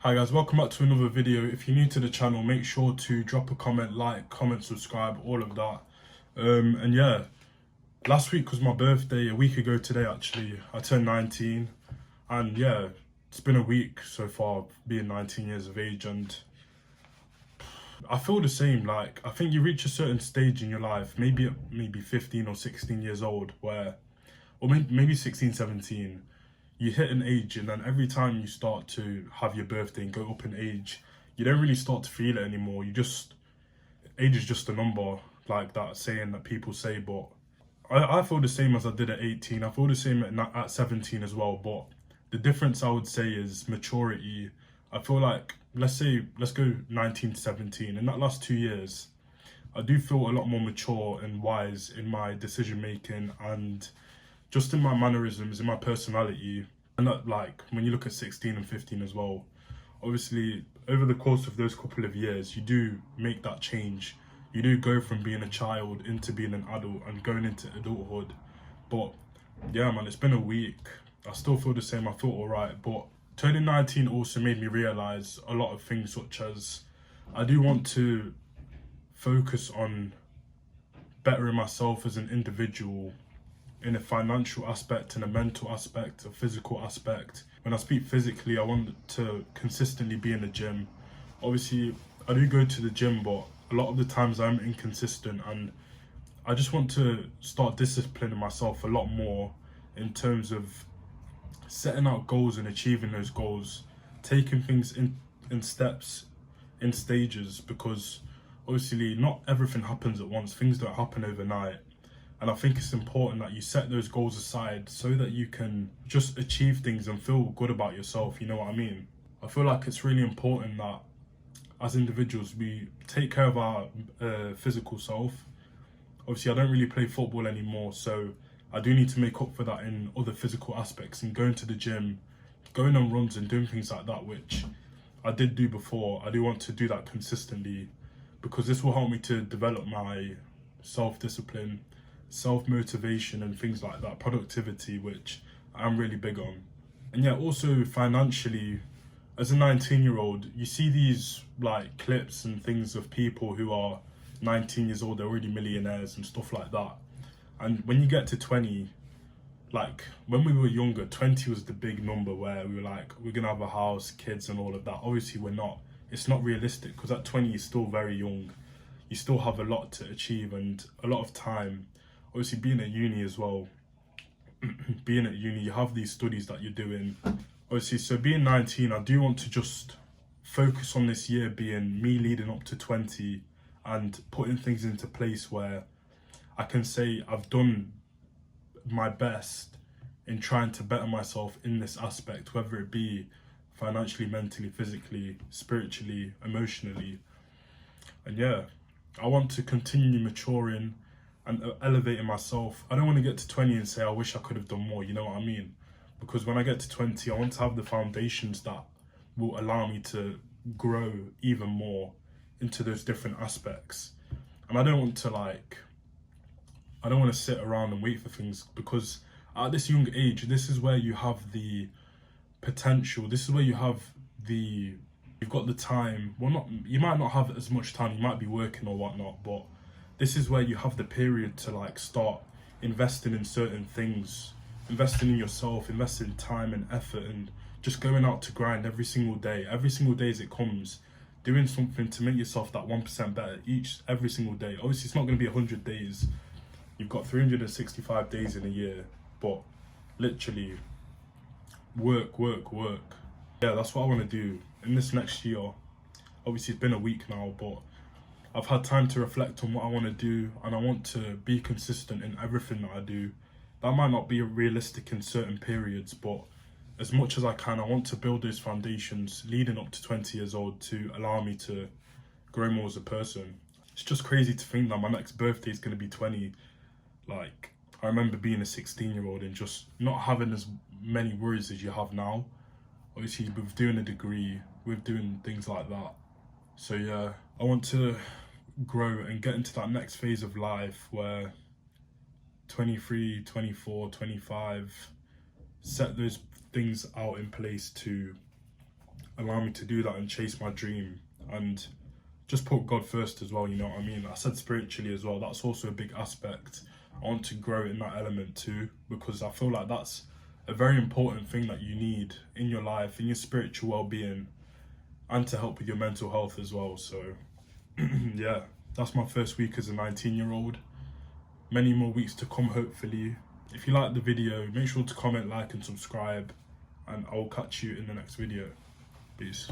Hi guys, welcome back to another video. If you're new to the channel, make sure to drop a comment, comment, subscribe, all of that. And yeah, last week was my birthday, a week ago today actually. I turned 19 and yeah, it's been a week so far being 19 years of age, and I feel the same. Like, I think you reach a certain stage in your life, maybe 15 or 16 years old, where, or maybe 16, 17, you hit an age, and then every time you start to have your birthday and go up in age, you don't really start to feel it anymore. Age is just a number, like that saying that people say, but I feel the same as I did at 18. I feel the same at 17 as well, but the difference I would say is maturity. I feel like, let's go 19 to 17. In that last 2 years, I do feel a lot more mature and wise in my decision making and just in my mannerisms, in my personality. And that, like, when you look at 16 and 15 as well, obviously over the course of those couple of years, you do make that change. You do go from being a child into being an adult and going into adulthood. But yeah, man, it's been a week. I still feel the same. I feel all right. But turning 19 also made me realize a lot of things, such as I do want to focus on bettering myself as an individual in a financial aspect, in a mental aspect, a physical aspect. When I speak physically, I want to consistently be in the gym. Obviously, I do go to the gym, but a lot of the times I'm inconsistent, and I just want to start disciplining myself a lot more in terms of setting out goals and achieving those goals, taking things in steps, in stages, because obviously not everything happens at once. Things don't happen overnight. And I think it's important that you set those goals aside so that you can just achieve things and feel good about yourself, you know what I mean? I feel like it's really important that as individuals, we take care of our physical self. Obviously, I don't really play football anymore, so I do need to make up for that in other physical aspects, and going to the gym, going on runs and doing things like that, which I did do before. I do want to do that consistently because this will help me to develop my self-discipline, self-motivation and things like that, productivity, which I'm really big on. And yeah, also financially, as a 19-year-old, you see these like clips and things of people who are 19 years old, they're already millionaires and stuff like that. And when you get to 20, like when we were younger, 20 was the big number where we were like, we're gonna have a house, kids and all of that. Obviously we're not. It's not realistic because at 20 you're still very young. You still have a lot to achieve and a lot of time. Obviously being at uni as well, being at uni, you have these studies that you're doing. Obviously, so being 19, I do want to just focus on this year being me leading up to 20 and putting things into place where I can say I've done my best in trying to better myself in this aspect, whether it be financially, mentally, physically, spiritually, emotionally. And yeah, I want to continue maturing and elevating myself. I don't want to get to 20 and say I wish I could have done more, you know what I mean? Because when I get to 20, I want to have the foundations that will allow me to grow even more into those different aspects. And I don't want to sit around and wait for things, because at this young age, this is where you have the potential. This is where you've got the time. Well, you might not have as much time, you might be working or whatnot, but this is where you have the period to like start investing in certain things, investing in yourself, investing in time and effort, and just going out to grind every single day as it comes, doing something to make yourself that 1% better every single day. Obviously, it's not going to be 100 days. You've got 365 days in a year, but literally work. Yeah, that's what I want to do in this next year. Obviously, it's been a week now, but I've had time to reflect on what I want to do, and I want to be consistent in everything that I do. That might not be realistic in certain periods, but as much as I can, I want to build those foundations leading up to 20 years old to allow me to grow more as a person. It's just crazy to think that my next birthday is going to be 20. Like, I remember being a 16-year-old and just not having as many worries as you have now. Obviously, with doing a degree, with doing things like that. So yeah, I want to grow and get into that next phase of life where 23, 24, 25, set those things out in place to allow me to do that and chase my dream and just put God first as well, you know what I mean? I said spiritually as well, that's also a big aspect. I want to grow in that element too, because I feel like that's a very important thing that you need in your life, in your spiritual well-being, and to help with your mental health as well. So yeah, that's my first week as a 19-year-old. Many more weeks to come, hopefully. If you like the video, make sure to comment, like and subscribe, and I'll catch you in the next video. Peace.